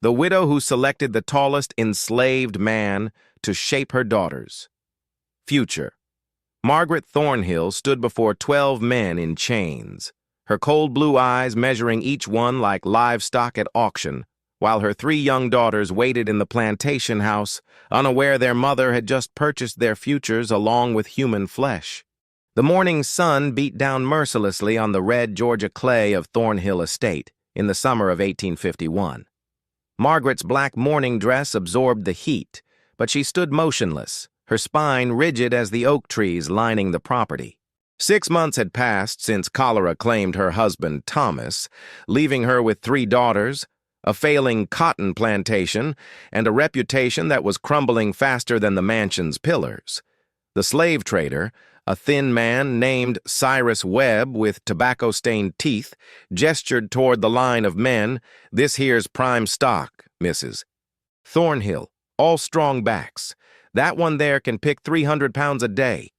The widow who selected the tallest enslaved man to shape her daughters. Future. Margaret Thornhill stood before 12 men in chains, her cold blue eyes measuring each one like livestock at auction, while her 3 young daughters waited in the plantation house, unaware their mother had just purchased their futures along with human flesh. The morning sun beat down mercilessly on the red Georgia clay of Thornhill Estate in the summer of 1851. Margaret's black mourning dress absorbed the heat, but she stood motionless, her spine rigid as the oak trees lining the property. 6 months had passed since cholera claimed her husband, Thomas, leaving her with 3 daughters, a failing cotton plantation, and a reputation that was crumbling faster than the mansion's pillars. The slave trader, a thin man named Cyrus Webb with tobacco-stained teeth, gestured toward the line of men. "This here's prime stock, missus. Thornhill, all strong backs. That one there can pick 300 pounds a day."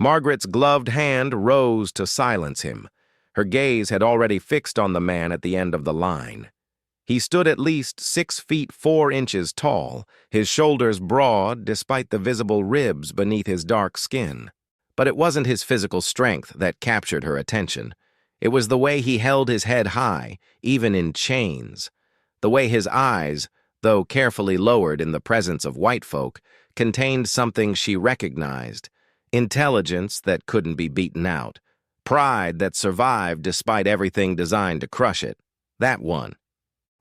Margaret's gloved hand rose to silence him. Her gaze had already fixed on the man at the end of the line. He stood at least 6 feet 4 inches tall, his shoulders broad despite the visible ribs beneath his dark skin. But it wasn't his physical strength that captured her attention. It was the way he held his head high, even in chains. The way his eyes, though carefully lowered in the presence of white folk, contained something she recognized: intelligence that couldn't be beaten out, pride that survived despite everything designed to crush it. That one.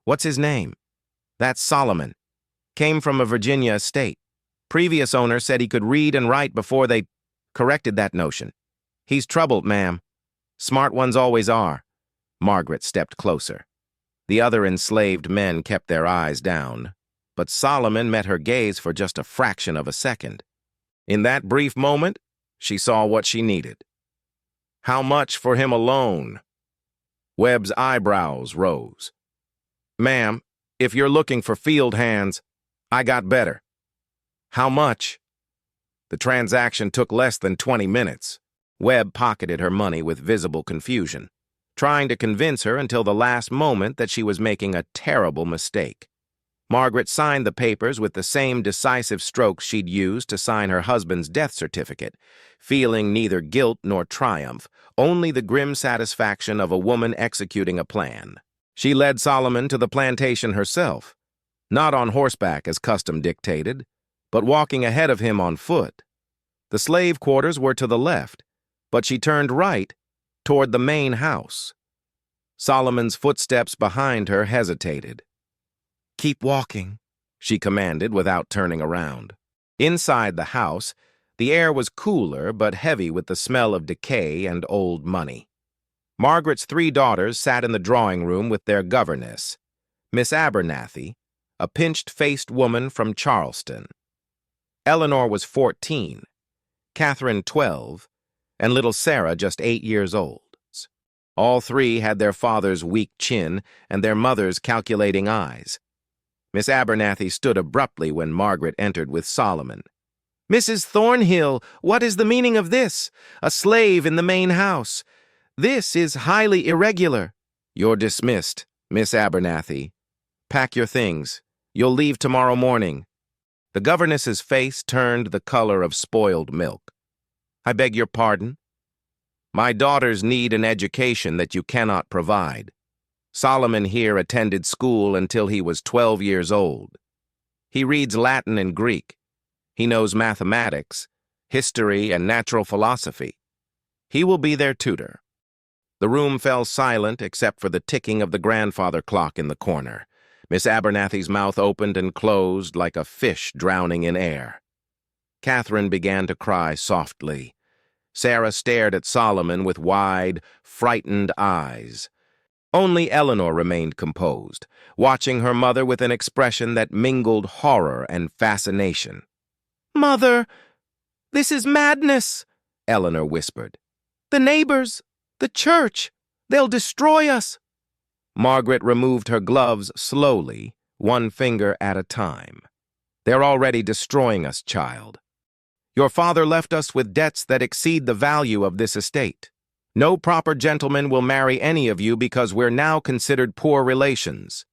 "What's his name?" "That's Solomon. Came from a Virginia estate. Previous owner said he could read and write before they corrected that notion. He's troubled, ma'am. Smart ones always are." Margaret stepped closer. The other enslaved men kept their eyes down, but Solomon met her gaze for just a fraction of a second. In that brief moment, she saw what she needed. "How much for him alone?" Webb's eyebrows rose. "Ma'am, if you're looking for field hands, I got better." "How much?" The transaction took less than 20 minutes. Webb pocketed her money with visible confusion, trying to convince her until the last moment that she was making a terrible mistake. Margaret signed the papers with the same decisive strokes she'd used to sign her husband's death certificate, feeling neither guilt nor triumph, only the grim satisfaction of a woman executing a plan. She led Solomon to the plantation herself, not on horseback as custom dictated, but walking ahead of him on foot. The slave quarters were to the left, but she turned right toward the main house. Solomon's footsteps behind her hesitated. "Keep walking," she commanded without turning around. Inside the house, the air was cooler but heavy with the smell of decay and old money. Margaret's 3 daughters sat in the drawing room with their governess, Miss Abernathy, a pinched-faced woman from Charleston. Eleanor was 14, Catherine 12, and little Sarah just 8 years old. All 3 had their father's weak chin and their mother's calculating eyes. Miss Abernathy stood abruptly when Margaret entered with Solomon. "Mrs. Thornhill, what is the meaning of this? A slave in the main house. This is highly irregular." "You're dismissed, Miss Abernathy. Pack your things. You'll leave tomorrow morning." The governess's face turned the color of spoiled milk. "I beg your pardon?" "My daughters need an education that you cannot provide. Solomon here attended school until he was 12 years old. He reads Latin and Greek. He knows mathematics, history, and natural philosophy. He will be their tutor." The room fell silent except for the ticking of the grandfather clock in the corner. Miss Abernathy's mouth opened and closed like a fish drowning in air. Catherine began to cry softly. Sarah stared at Solomon with wide, frightened eyes. Only Eleanor remained composed, watching her mother with an expression that mingled horror and fascination. "Mother, this is madness," Eleanor whispered. "The neighbors, the church, they'll destroy us." Margaret removed her gloves slowly, one finger at a time. "They're already destroying us, child. Your father left us with debts that exceed the value of this estate. No proper gentleman will marry any of you because we're now considered poor relations.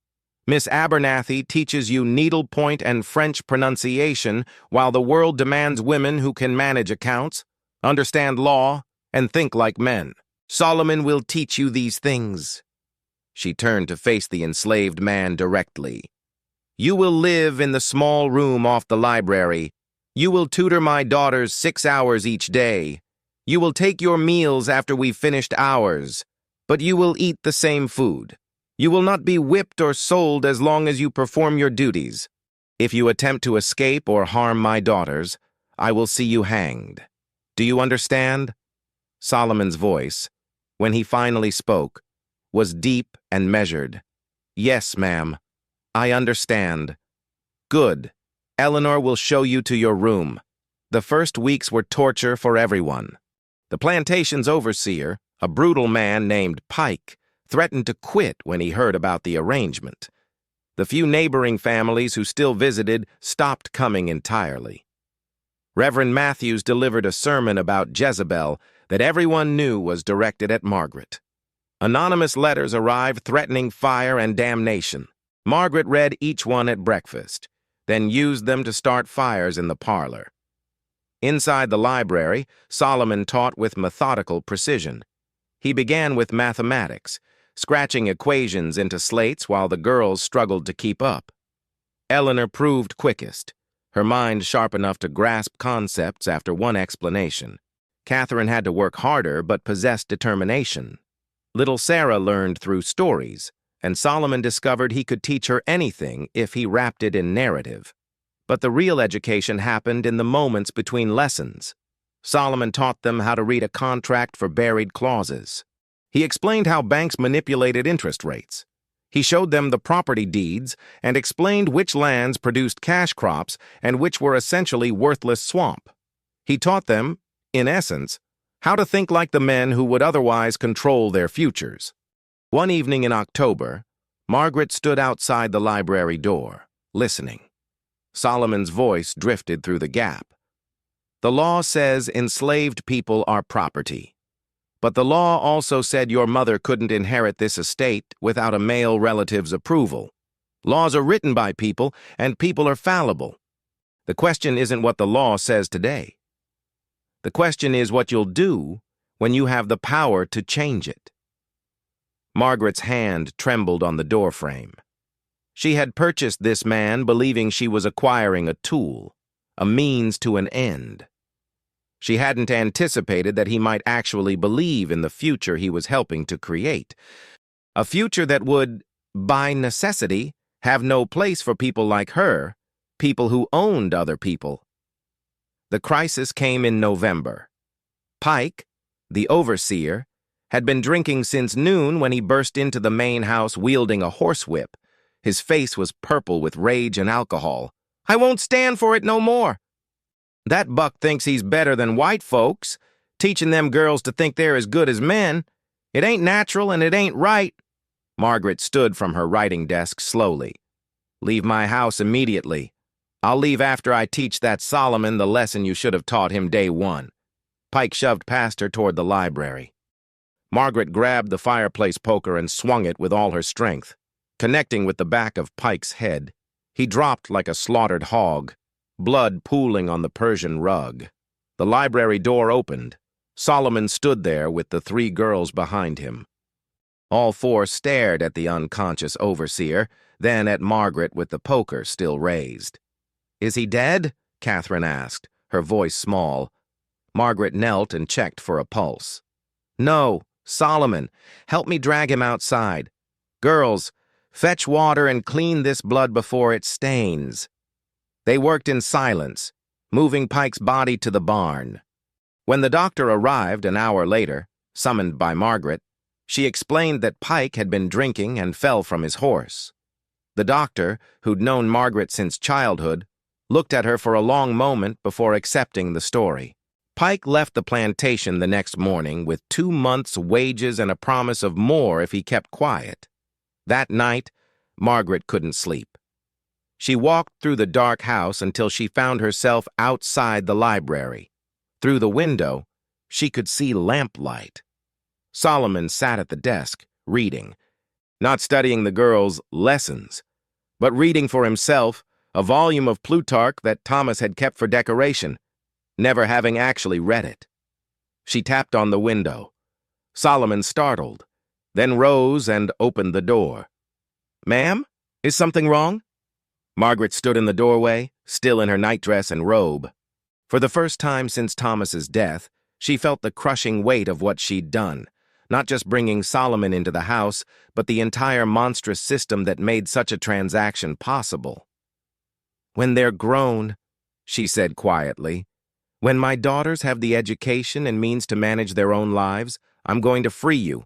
Miss Abernathy teaches you needlepoint and French pronunciation while the world demands women who can manage accounts, understand law, and think like men. Solomon will teach you these things." She turned to face the enslaved man directly. "You will live in the small room off the library. You will tutor my daughters 6 hours each day. You will take your meals after we've finished ours, but you will eat the same food. You will not be whipped or sold as long as you perform your duties. If you attempt to escape or harm my daughters, I will see you hanged. Do you understand?" Solomon's voice, when he finally spoke, was deep and measured. "Yes, ma'am. I understand." "Good. Eleanor will show you to your room." The first weeks were torture for everyone. The plantation's overseer, a brutal man named Pike, threatened to quit when he heard about the arrangement. The few neighboring families who still visited stopped coming entirely. Reverend Matthews delivered a sermon about Jezebel that everyone knew was directed at Margaret. Anonymous letters arrived threatening fire and damnation. Margaret read each one at breakfast, then used them to start fires in the parlor. Inside the library, Solomon taught with methodical precision. He began with mathematics, scratching equations into slates while the girls struggled to keep up. Eleanor proved quickest, her mind sharp enough to grasp concepts after one explanation. Catherine had to work harder but possessed determination. Little Sarah learned through stories, and Solomon discovered he could teach her anything if he wrapped it in narrative. But the real education happened in the moments between lessons. Solomon taught them how to read a contract for buried clauses. He explained how banks manipulated interest rates. He showed them the property deeds and explained which lands produced cash crops and which were essentially worthless swamp. He taught them, in essence, how to think like the men who would otherwise control their futures. One evening in October, Margaret stood outside the library door, listening. Solomon's voice drifted through the gap. "The law says enslaved people are property. But the law also said your mother couldn't inherit this estate without a male relative's approval. Laws are written by people, and people are fallible. The question isn't what the law says today. The question is what you'll do when you have the power to change it." Margaret's hand trembled on the doorframe. She had purchased this man believing she was acquiring a tool, a means to an end. She hadn't anticipated that he might actually believe in the future he was helping to create. A future that would, by necessity, have no place for people like her, people who owned other people. The crisis came in November. Pike, the overseer, had been drinking since noon when he burst into the main house wielding a horsewhip. His face was purple with rage and alcohol. "I won't stand for it no more. That buck thinks he's better than white folks, teaching them girls to think they're as good as men. It ain't natural and it ain't right." Margaret stood from her writing desk slowly. "Leave my house immediately. I'll leave after I teach that Solomon the lesson you should have taught him day one." Pike shoved past her toward the library. Margaret grabbed the fireplace poker and swung it with all her strength, connecting with the back of Pike's head. He dropped like a slaughtered hog, blood pooling on the Persian rug. The library door opened. Solomon stood there with the 3 girls behind him. All 4 stared at the unconscious overseer, then at Margaret with the poker still raised. "Is he dead?" Catherine asked, her voice small. Margaret knelt and checked for a pulse. "No, Solomon, help me drag him outside. Girls, fetch water and clean this blood before it stains." They worked in silence, moving Pike's body to the barn. When the doctor arrived an hour later, summoned by Margaret, she explained that Pike had been drinking and fell from his horse. The doctor, who'd known Margaret since childhood, looked at her for a long moment before accepting the story. Pike left the plantation the next morning with 2 months' wages and a promise of more if he kept quiet. That night, Margaret couldn't sleep. She walked through the dark house until she found herself outside the library. Through the window, she could see lamplight. Solomon sat at the desk, reading, not studying the girls' lessons, but reading for himself a volume of Plutarch that Thomas had kept for decoration, never having actually read it. She tapped on the window. Solomon startled, then rose and opened the door. "Ma'am, is something wrong?" Margaret stood in the doorway, still in her nightdress and robe. For the first time since Thomas's death, she felt the crushing weight of what she'd done, not just bringing Solomon into the house, but the entire monstrous system that made such a transaction possible. "When they're grown," she said quietly, "when my daughters have the education and means to manage their own lives, I'm going to free you.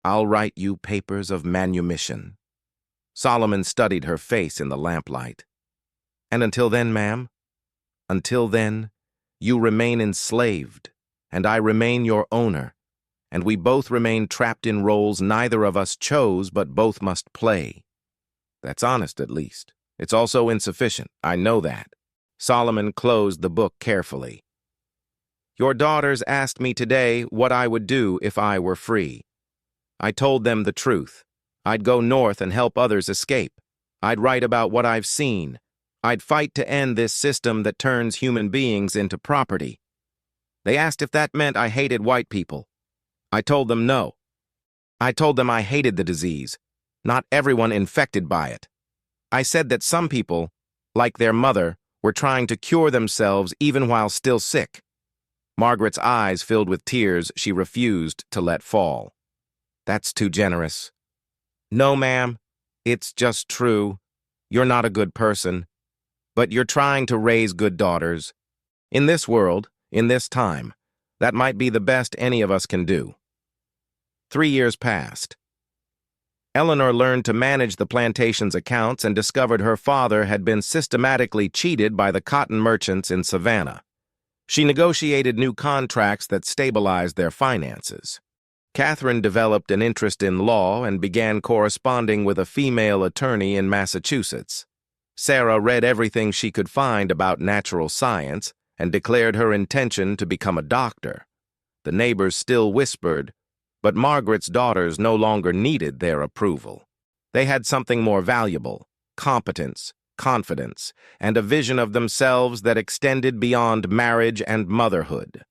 I'll write you papers of manumission." Solomon studied her face in the lamplight. "And until then, ma'am, until then, you remain enslaved, and I remain your owner, and we both remain trapped in roles neither of us chose but both must play." That's honest, at least. It's also insufficient, I know that. Solomon closed the book carefully. "Your daughters asked me today what I would do if I were free. I told them the truth. I'd go north and help others escape. I'd write about what I've seen. I'd fight to end this system that turns human beings into property. They asked if that meant I hated white people. I told them no. I told them I hated the disease, not everyone infected by it. I said that some people, like their mother, were trying to cure themselves even while still sick." Margaret's eyes filled with tears she refused to let fall. "That's too generous." "No, ma'am, it's just true. You're not a good person, but you're trying to raise good daughters. In this world, in this time, that might be the best any of us can do." 3 years passed. Eleanor learned to manage the plantation's accounts and discovered her father had been systematically cheated by the cotton merchants in Savannah. She negotiated new contracts that stabilized their finances. Catherine developed an interest in law and began corresponding with a female attorney in Massachusetts. Sarah read everything she could find about natural science and declared her intention to become a doctor. The neighbors still whispered, but Margaret's daughters no longer needed their approval. They had something more valuable: competence, confidence, and a vision of themselves that extended beyond marriage and motherhood.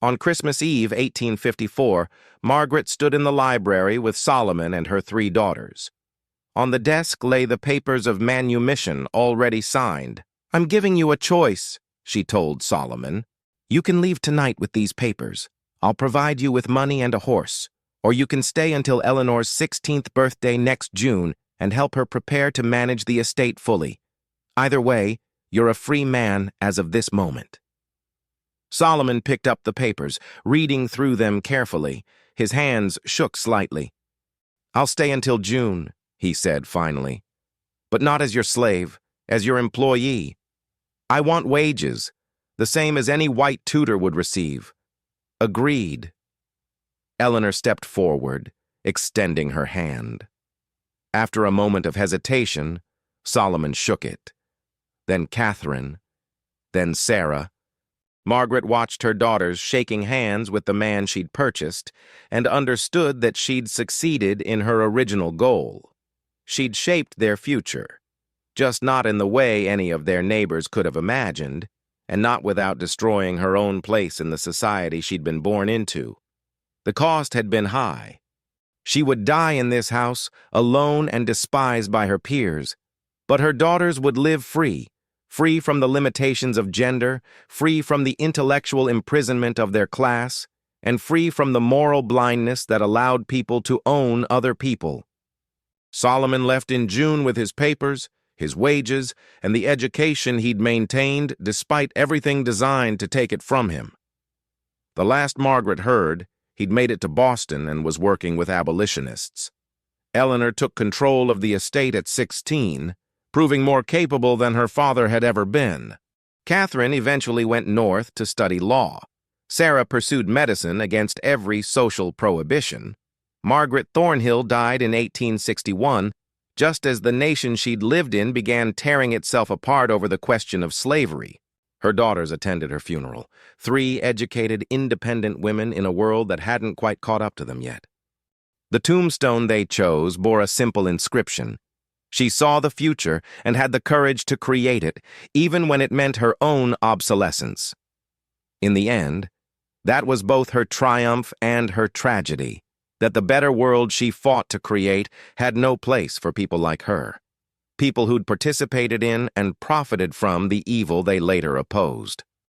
On Christmas Eve, 1854, Margaret stood in the library with Solomon and her 3 daughters. On the desk lay the papers of manumission already signed. "I'm giving you a choice," she told Solomon. "You can leave tonight with these papers. I'll provide you with money and a horse. Or you can stay until Eleanor's 16th birthday next June and help her prepare to manage the estate fully. Either way, you're a free man as of this moment." Solomon picked up the papers, reading through them carefully. His hands shook slightly. "I'll stay until June," he said finally. "But not as your slave, as your employee. I want wages, the same as any white tutor would receive." "Agreed." Eleanor stepped forward, extending her hand. After a moment of hesitation, Solomon shook it. Then Catherine, then Sarah. Margaret watched her daughters shaking hands with the man she'd purchased and understood that she'd succeeded in her original goal. She'd shaped their future, just not in the way any of their neighbors could have imagined, and not without destroying her own place in the society she'd been born into. The cost had been high. She would die in this house, alone and despised by her peers, but her daughters would live free from the limitations of gender, free from the intellectual imprisonment of their class, and free from the moral blindness that allowed people to own other people. Solomon left in June with his papers, his wages, and the education he'd maintained despite everything designed to take it from him. The last Margaret heard, he'd made it to Boston and was working with abolitionists. Eleanor took control of the estate at 16, proving more capable than her father had ever been. Catherine eventually went north to study law. Sarah pursued medicine against every social prohibition. Margaret Thornhill died in 1861, just as the nation she'd lived in began tearing itself apart over the question of slavery. Her daughters attended her funeral, 3 educated, independent women in a world that hadn't quite caught up to them yet. The tombstone they chose bore a simple inscription: She saw the future and had the courage to create it, even when it meant her own obsolescence. In the end, that was both her triumph and her tragedy, that the better world she fought to create had no place for people like her, people who'd participated in and profited from the evil they later opposed.